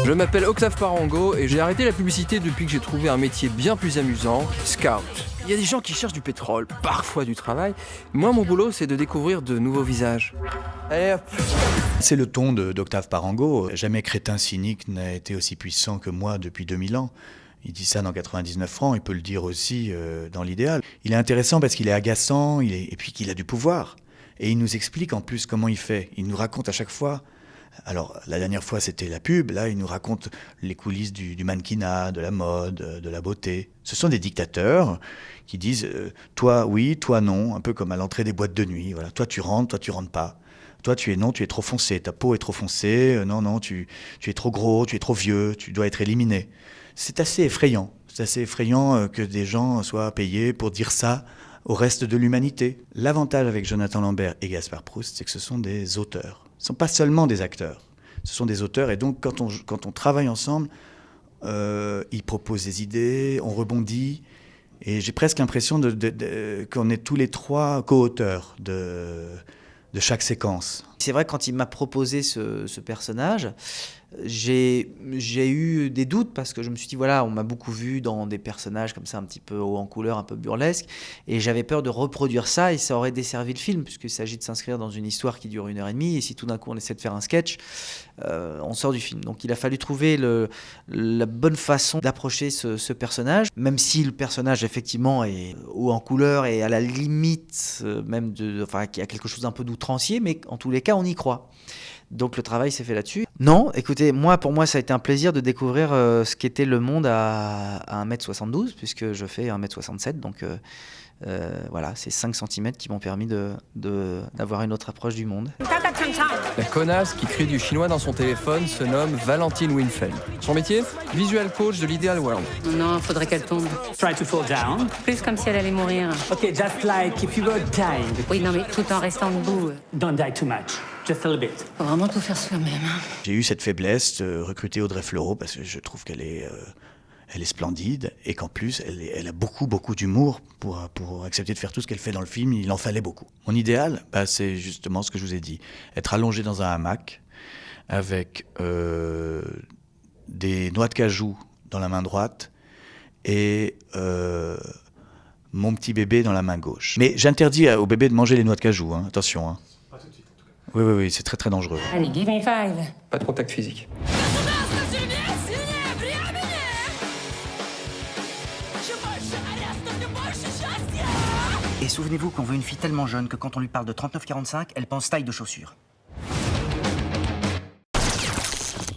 Je m'appelle Octave Parango et j'ai arrêté la publicité depuis que j'ai trouvé un métier bien plus amusant, scout. Il y a des gens qui cherchent du pétrole, parfois du travail. Moi, mon boulot, c'est de découvrir de nouveaux visages. Allez hop. C'est le ton d'Octave Parango. Jamais crétin cynique n'a été aussi puissant que moi depuis 2000 ans. Il dit ça dans 99 francs, il peut le dire aussi dans l'idéal. Il est intéressant parce qu'il est agaçant, et puis qu'il a du pouvoir. Et il nous explique en plus comment il fait. Il nous raconte à chaque fois. Alors, la dernière fois, c'était la pub. Là, il nous raconte les coulisses du mannequinat, de la mode, de la beauté. Ce sont des dictateurs qui disent toi, oui, toi, non. Un peu comme à l'entrée des boîtes de nuit. Voilà. Toi, tu rentres pas. Toi, tu es trop foncé. Ta peau est trop foncée. Non, tu es trop gros, tu es trop vieux. Tu dois être éliminé. C'est assez effrayant. C'est assez effrayant que des gens soient payés pour dire ça au reste de l'humanité. L'avantage avec Jonathan Lambert et Gaspard Proust, c'est que ce sont des auteurs. Ce ne sont pas seulement des acteurs. Ce sont des auteurs. Et donc, quand on travaille ensemble, ils proposent des idées, on rebondit. Et j'ai presque l'impression qu'on est tous les trois co-auteurs de chaque séquence. C'est vrai, quand il m'a proposé ce personnage, j'ai eu des doutes parce que je me suis dit, voilà, on m'a beaucoup vu dans des personnages comme ça, un petit peu haut en couleur, un peu burlesque, et j'avais peur de reproduire ça et ça aurait desservi le film, puisqu'il s'agit de s'inscrire dans une histoire qui dure 1h30, et si tout d'un coup on essaie de faire un sketch, on sort du film. Donc il a fallu trouver la bonne façon d'approcher ce personnage, même si le personnage effectivement est haut en couleur et à la limite même qu'il y a quelque chose d'un peu d'outrancier, mais en tous les cas on y croit. Donc le travail s'est fait là-dessus. Non, écoutez, pour moi ça a été un plaisir de découvrir ce qu'était le monde à 1m72, puisque je fais 1m67, donc voilà, c'est 5 cm qui m'ont permis d'avoir une autre approche du monde. La connasse qui crie du chinois dans son téléphone se nomme Valentine Winfeld. Son métier ? Visual coach de l'Ideal World. Non, faudrait qu'elle tombe. Try to fall down. Plus comme si elle allait mourir. Okay, just like if you were dying. Oui, non, mais tout en restant debout. Don't die too much. Just a little bit. Faut vraiment tout faire soi-même. Hein. J'ai eu cette faiblesse de recruter Audrey Fleurot parce que je trouve qu'elle est splendide et qu'en plus, elle a beaucoup d'humour pour accepter de faire tout ce qu'elle fait dans le film. Il en fallait beaucoup. Mon idéal, c'est justement ce que je vous ai dit. Être allongé dans un hamac avec des noix de cajou dans la main droite et mon petit bébé dans la main gauche. Mais j'interdis au bébé de manger les noix de cajou, hein. Attention. Hein. Pas tout de suite, en tout cas. Oui, c'est très dangereux. Allez, give me 5. Pas de contact physique. Et souvenez-vous qu'on veut une fille tellement jeune que quand on lui parle de 39-45, elle pense taille de chaussures.